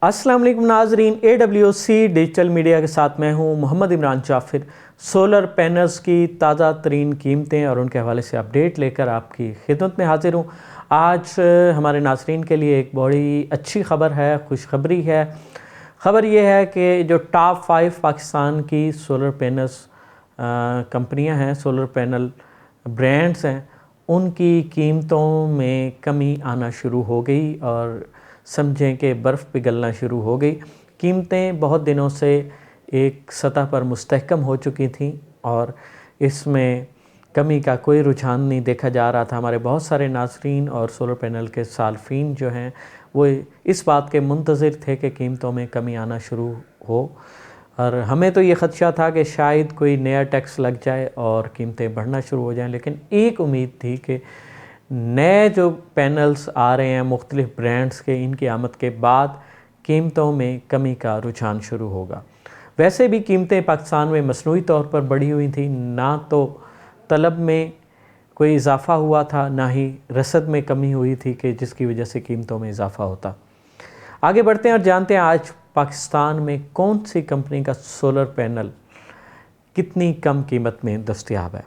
अस्सलाम वालेकुम नाजरीन, AWC डिजिटल मीडिया के साथ मैं हूं मोहम्मद इमरान जाफिर। सोलर पैनल्स की ताज़ा तरीन कीमतें और उनके हवाले से अपडेट लेकर आपकी खिदमत में हाजिर हूं। आज हमारे नाजरीन के लिए एक बड़ी अच्छी ख़बर है, खुशखबरी है। ख़बर यह है कि जो टॉप 5 पाकिस्तान की सोलर पैनल्स कंपनियां हैं, सोलर पैनल ब्रांड्स हैं, उनकी कीमतों में कमी आना शुरू हो गई और समझें कि बर्फ़ पिघलना शुरू हो गई। कीमतें बहुत दिनों से एक सतह पर मुस्तहकम हो चुकी थीं और इसमें कमी का कोई रुझान नहीं देखा जा रहा था। हमारे बहुत सारे नाज़रीन और सोलर पैनल के साल्फीन जो हैं वो इस बात के मुंतज़िर थे कि कीमतों में कमी आना शुरू हो, और हमें तो ये ख़दशा था कि शायद कोई नया टैक्स लग जाए और कीमतें बढ़ना शुरू हो जाएं। लेकिन एक उम्मीद थी कि नए जो पैनल्स आ रहे हैं मुख्तलिफ़ ब्रांड्स के, इनकी आमद के बाद कीमतों में कमी का रुझान शुरू होगा। वैसे भी कीमतें पाकिस्तान में मसनूई तौर पर बढ़ी हुई थी, ना तो तलब में कोई इजाफ़ा हुआ था, ना ही रसद में कमी हुई थी कि जिसकी वजह से कीमतों में इजाफ़ा होता। आगे बढ़ते हैं और जानते हैं आज पाकिस्तान में कौन सी कंपनी का सोलर पैनल कितनी कम कीमत में दस्तयाब है।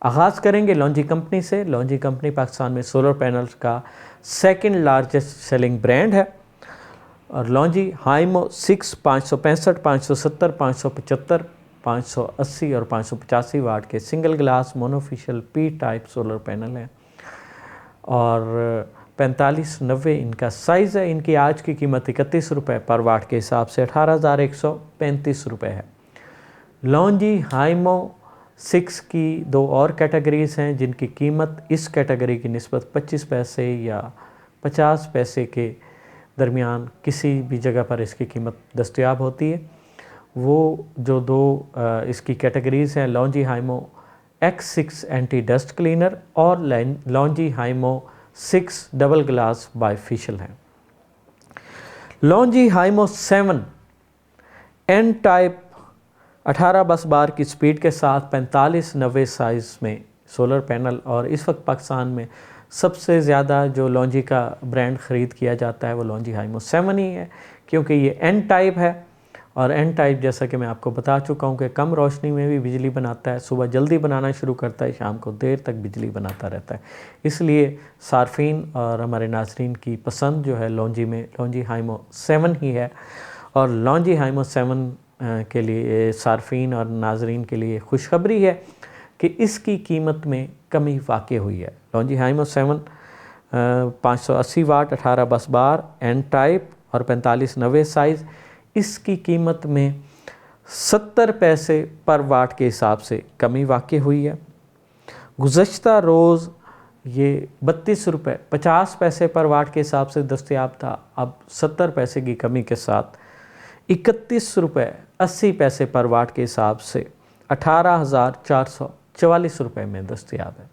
आगाज़ करेंगे लॉन्जी कंपनी से। लॉन्जी कंपनी पाकिस्तान में सोलर पैनल्स का सेकंड लार्जेस्ट सेलिंग ब्रांड है और लॉन्जी हाइमो 6 565, 570, 575, 580 और 585 वाट के single glass monofacial P type solar panel हैं और 4590 इनका साइज़ है। इनकी आज की कीमत 31 रुपये पर वाट के हिसाब से 18,135 रुपये है। लॉन्जी हाइमो 6 की दो और कैटेगरीज़ हैं जिनकी कीमत इस कैटेगरी की निस्बत 25 पैसे या 50 पैसे के दरमियान किसी भी जगह पर इसकी कीमत दस्तयाब होती है। वो जो दो इसकी कैटेगरीज़ हैं, Longi Himo X6 anti dust cleaner और Longi Himo 6 double glass bifacial हैं। लॉन्जी हाइमो 7 एन टाइप 18 बस बार की स्पीड के साथ 4590 साइज़ में सोलर पैनल, और इस वक्त पाकिस्तान में सबसे ज़्यादा जो लॉन्जी का ब्रांड ख़रीद किया जाता है वो लॉन्जी हाइमो 7 ही है, क्योंकि ये एन टाइप है और एन टाइप जैसा कि मैं आपको बता चुका हूँ कि कम रोशनी में भी बिजली बनाता है। सुबह जल्दी बनाना शुरू करता है, शाम को देर तक बिजली बनाता रहता है। इसलिए सार्फिन और हमारे नाज़रीन की पसंद जो है लॉन्जी में लॉन्जी हाइमो 7 ही है। और लॉन्जी हाइमो 7 के लिए सार्फिन और नाज़रीन के लिए खुशखबरी है कि इसकी कीमत में कमी वाक़ई हुई है। लॉन्जी हाइमो 7 580 वाट 18 बस बार एन टाइप और 4590 साइज़, इसकी कीमत में 70 पैसे पर वाट के हिसाब से कमी वाक़ई हुई है। गुज़श्ता रोज़ ये 32 रुपये 50 पैसे पर वाट के हिसाब से दस्तयाब था। अब 70 पैसे की कमी के साथ 31 रुपये 80 पैसे पर वाट के हिसाब से 18,444 रुपये में दस्तयाब है।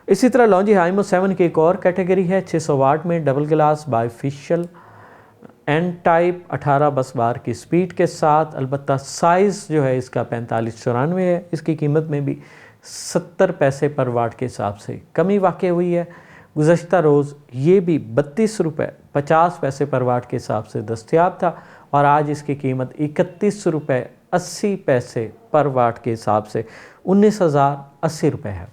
इसी तरह लॉन्जी हाइमो 7 की एक और कैटेगरी है 600 वाट में double glass bifacial N type 18 बस बार की स्पीड के साथ, अलबत्ता साइज़ जो है इसका 4594 है। इसकी कीमत में भी 70 पैसे पर वाट के हिसाब से कमी वाक़ई हुई है। गुज़श्ता रोज़ ये भी 32 रुपये 50 पैसे पर वाट के हिसाब से दस्तयाब था और आज इसकी कीमत 31 रुपये 80 पैसे पर वाट के हिसाब से 19,080 रुपये है।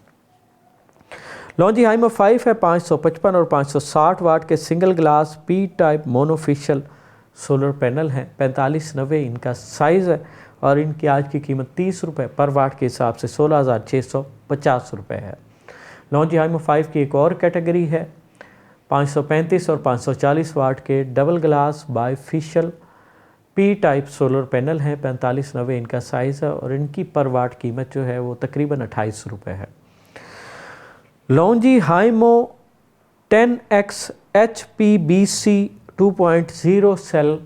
लॉन्जी हाइमो 5 है 555 और 560 वाट के single glass P type monofacial solar panel हैं। 4590 इनका साइज़ है और इनकी आज की कीमत 30 रुपये पर वाट के हिसाब से 16,650 रुपये है। लॉन्जी हाइमो 5 की एक और कैटेगरी है 535 और 540 वाट के double glass bifacial P type solar panel हैं। 4590 इनका साइज़ है और इनकी पर वाट कीमत जो है वो तकरीबन 28 रुपये है। लॉन्जी हाइमो 10X HPBC 2.0 सेल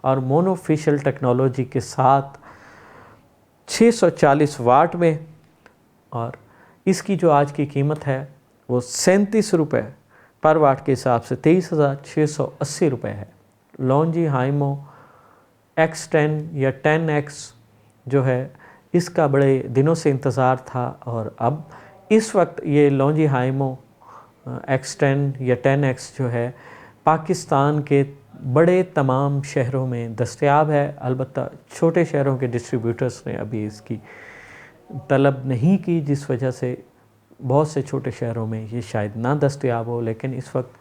और मोनोफिशियल टेक्नोलॉजी के साथ 640 वाट में, और इसकी जो आज की कीमत है वो 37 रुपये पर वाट के हिसाब से 23,680 रुपये है। लॉन्जी हाइमो X10 या 10X जो है इसका बड़े दिनों से इंतज़ार था और अब इस वक्त ये लॉन्जी हाइमो X10 या 10X जो है पाकिस्तान के बड़े तमाम शहरों में दस्तयाब है। अलबत्ता छोटे शहरों के डिस्ट्रीब्यूटर्स ने अभी इसकी तलब नहीं की, जिस वजह से बहुत से छोटे शहरों में ये शायद ना दस्तयाब हो। लेकिन इस वक्त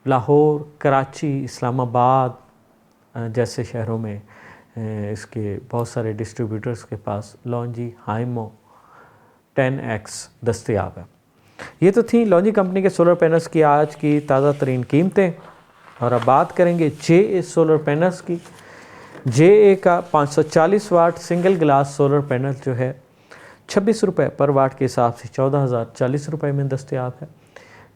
लाहौर, कराची, इस्लामाबाद जैसे शहरों में इसके बहुत सारे डिस्ट्रीब्यूटर्स के पास लॉन्जी हाइमो 10X दस्तयाब है। ये तो थी लॉन्जी कंपनी के सोलर पैनल्स की आज की ताज़ा तरीन कीमतें। और अब बात करेंगे JA सोलर पैनल्स की। JA का 540 watt single glass solar panel जो है 26 रुपये पर वाट के हिसाब से 14,040 रुपये में दस्तयाब है।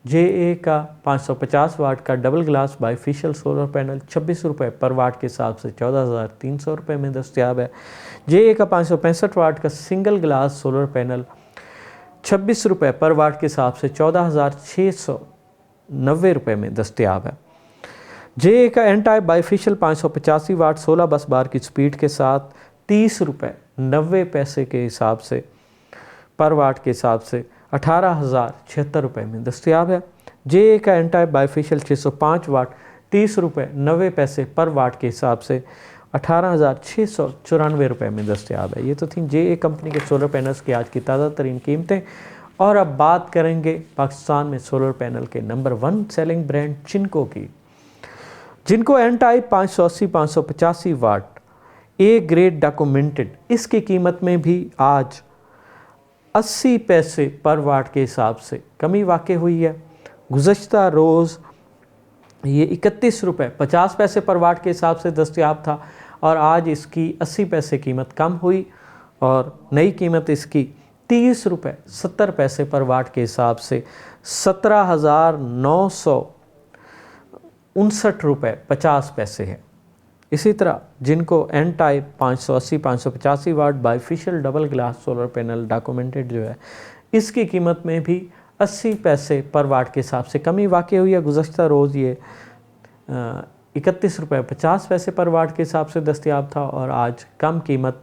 JA का 550 वाट का double glass bifacial solar panel 26 रुपये पर वाट के हिसाब से 14,300 रुपये में दस्तयाब है। JA का 565 वाट का सिंगल ग्लास सोलर पैनल 26 रुपये पर वाट के हिसाब से 14,690 रुपये में दस्तयाब है। JA का एन टाइप बाईफिशियल 585 वाट 16 बस बार की स्पीड के साथ 30 रुपये 90 पैसे के हिसाब से पर वाट के हिसाब से 18,076 रुपये में दस्तयाब है। JA का एन टाइप बाईफिशियल 605 वाट 30 रुपये 90 पैसे पर वाट के हिसाब से 18,694 रुपये में दस्तयाब है। ये तो थी JA कंपनी के सोलर पैनल्स की आज की ताज़ा तरीन कीमतें। और अब बात करेंगे पाकिस्तान में सोलर पैनल के नंबर 1 सेलिंग ब्रांड जिनको की। जिनको N type 580-585 watt A grade documented, इसकी कीमत में भी आज 80 पैसे पर वाट के हिसाब से कमी वाक़ई हुई है। गुज़श्ता रोज़ ये 31 रुपये 50 पैसे पर वाट के हिसाब से दस्तयाब था और आज इसकी 80 पैसे कीमत कम हुई और नई कीमत इसकी 30 रुपये 70 पैसे पर वाट के हिसाब से 17,959 रुपये 50 पैसे है। इसी तरह जिनको N type 580-585 watt bifacial double glass solar panel documented जो है, इसकी कीमत में भी 80 पैसे पर वाट के हिसाब से कमी वाक़ई हुई है। गुज़श्ता रोज़ ये 31 रुपये 50 पैसे पर वाट के हिसाब से दस्तयाब था और आज कम कीमत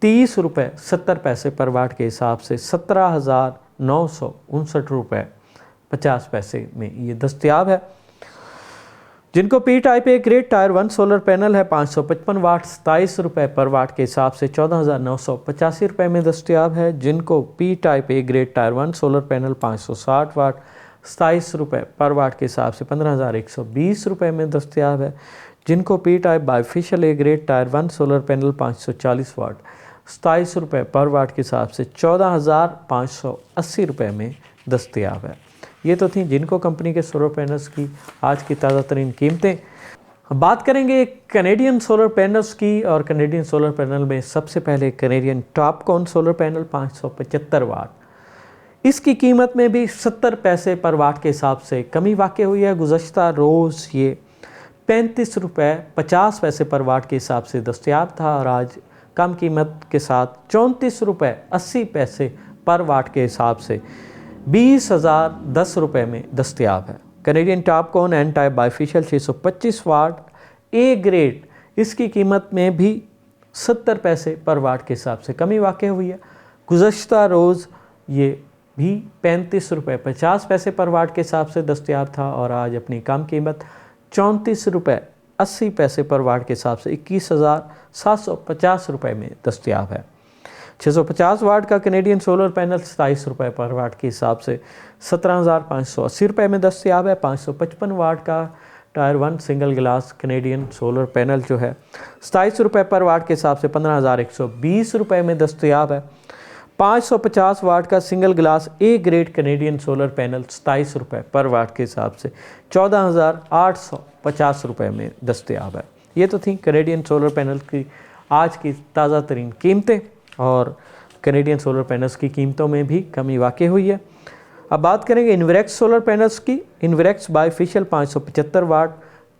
30 रुपये 70 पैसे पर वाट के हिसाब से 17,959 रुपये 50 पैसे में ये दस्तयाब है। जिनको P type A grade tyre 1 solar panel है 555 वाट 27 रुपये पर वाट के हिसाब से 14,985 रुपये में दस्तयाब है। जिनको P type A grade tyre 1 solar panel 560 वाट 27 रुपये पर वाट के हिसाब से 15,120 रुपये में दस्तयाब है। जिनको P type bifacial A grade tyre 1 solar panel 540 वाट 27 रुपये पर वाट के हिसाब से 14,580 रुपये में दस्तयाब है। ये तो थी जिनको कंपनी के सोलर पैनल्स की आज की ताज़ा तरीन कीमतें। बात करेंगे कैनेडियन सोलर पैनल्स की और कैनेडियन सोलर पैनल में सबसे पहले कैनेडियन टॉपकॉन सोलर पैनल 575 वाट, इसकी कीमत में भी 70 पैसे पर वाट के हिसाब से कमी वाक़ई हुई है। गुज़श्ता रोज़ ये 35 रुपये 50 पैसे पर वाट के हिसाब से दस्तयाब था और आज कम कीमत के साथ 34 रुपये 80 पैसे पर वाट के हिसाब से 20,010 रुपये में दस्तयाब है। Canadian TOPCon N type bifacial 625 watt A grade, इसकी कीमत में भी 70 पैसे पर वाट के हिसाब से कमी वाक़ई हुई है। गुज़श्ता रोज़ ये भी 35 रुपये 50 पैसे पर वाट के हिसाब से दस्तयाब था और आज अपनी कम कीमत 34 रुपये 80 पैसे पर वाट के हिसाब से 21,750 रुपये में दस्तयाब है। 650 वाट का कैनेडियन सोलर पैनल 27 रुपये पर वाट के हिसाब से 17,580 रुपये में दस्तयाब है। 555 वाट का tyre 1 single glass Canadian solar panel जो है 27 रुपये पर वाट के हिसाब से 15,120 रुपये में दस्तयाब है। 550 वाट का single glass A grade Canadian solar panel 27 रुपये पर वाट के हिसाब से 14,850 रुपये में दस्तयाब है। ये तो थी कैनेडियन सोलर पैनल की आज की ताज़ा तरीन कीमतें और कैनेडियन सोलर पैनल्स की कीमतों में भी कमी वाक़ई हुई है। अब बात करेंगे इन्वेरेक्स सोलर पैनल्स की। इन्वेरेक्स बाईफिशियल 575 वाट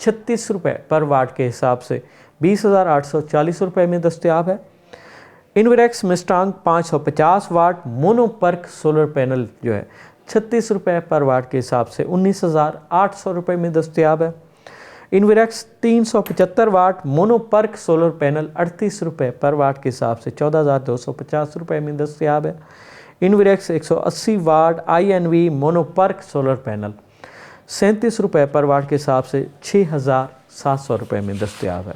36 रुपये पर वाट के हिसाब से 20,840 रुपये में दस्तयाब है। इन्वेरेक्स मिस्टांग 550 वाट मोनोपर्क सोलर पैनल जो है 36 रुपये पर वाट के हिसाब से 19,800 रुपये में दस्तयाब है। इन्वेरेक्स 375 वाट मोनोपर्क सोलर पैनल 38 रुपये पर वाट के हिसाब से 14,250 रुपये में दस्तयाब है। इन्वेरेक्स 180 वाट INV मोनोपर्क सोलर पैनल 37 रुपये पर वाट के हिसाब से 700 रुपये में दस्तयाब है।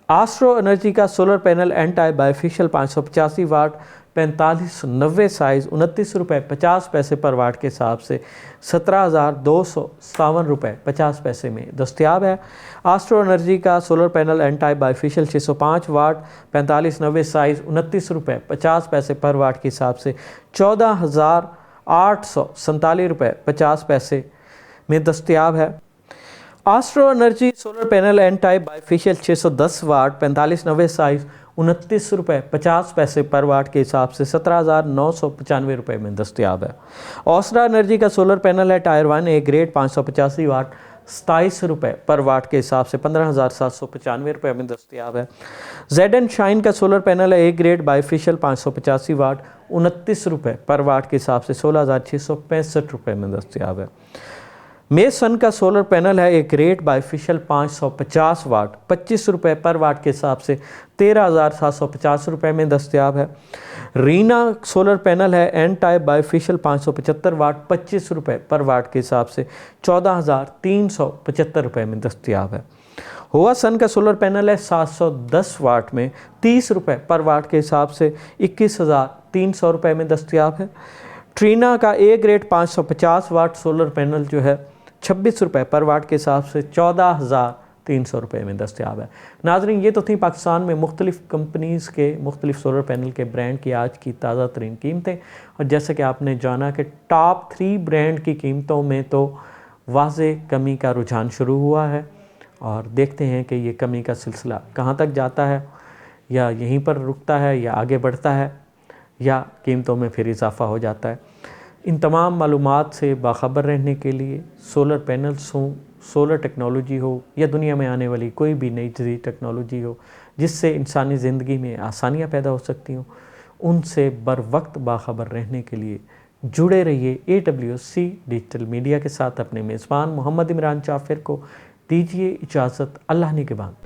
आस्ट्रो एनर्जी का सोलर पैनल एंटाई बायोफिशियल 585 वाट 4590 साइज़ 29 रुपये 50 पैसे पर वाट के हिसाब से 17,257 रुपये 50 पैसे में दस्तयाब है। आस्ट्रो एनर्जी का सोलर पैनल एंटाई बायोफिशियल 605 वाट 4590 साइज़ 29 रुपये 50 पैसे पर वाट के हिसाब से 14,847 रुपये 50 पैसे में दस्तयाब है। Astro energy solar panel N type bifacial 610 watt 4590 size 29 रुपये 50 पैसे पर वाट के हिसाब से 17,995 रुपये में दस्तयाब है। ओसरा एनर्जी का सोलर पैनल है टायर 1 ए ग्रेड 585 वाट 27 रुपये पर वाट के हिसाब से 15,795 रुपये में दस्तयाब है। जेड एंड शाइन का सोलर पैनल है ए ग्रेड बाईफिशियल 585 वाट 29 रुपये पर वाट के हिसाब से 16,665 रुपये में दस्तयाब है। मेसन का सोलर पैनल है एक ग्रेड बाईफिशियल 550 वाट 25 रुपये पर वाट के हिसाब से 13,750 रुपये में दस्तयाब है। रीना सोलर पैनल है एन टाइप बाईफिशियल 575 वाट 25 रुपये पर वाट के हिसाब से 14,375 रुपये में दस्तयाब है। हुआ सन का सोलर पैनल है 710 वाट में 30 रुपये पर वाट के हिसाब से 21,300 रुपये में दस्तयाब है। ट्रीना का A grade 550 watt solar panel जो है 26 रुपये पर वाट के हिसाब से 14,300 रुपये में दस्तयाब है। नाज़रीन, ये तो थी पाकिस्तान में मुख्तलिफ़ कंपनीज़ के मुख्तलिफ़ सोलर पैनल के ब्रांड की आज की ताज़ा तरीन कीमतें। और जैसे कि आपने जाना कि टॉप 3 ब्रांड की कीमतों में तो वाज़े कमी का रुझान शुरू हुआ है और देखते हैं कि ये कमी का सिलसिला कहाँ तक जाता है, या यहीं पर रुकता है या आगे बढ़ता है या कीमतों में फिर इजाफ़ा हो जाता है। इन तमाम मालूमात से बाखबर रहने के लिए सोलर पैनल्स हों, सोलर टेक्नोलॉजी हो या दुनिया में आने वाली कोई भी नई जदीद टेक्नोलॉजी हो जिससे इंसानी ज़िंदगी में आसानियाँ पैदा हो सकती हों, उनसे बर वक्त बाखबर रहने के लिए जुड़े रहिए AWC डिजिटल मीडिया के साथ। अपने मेज़बान मोहम्मद इमरान जाफ़िर को दीजिए इजाज़त। अल्लाह निगहबान।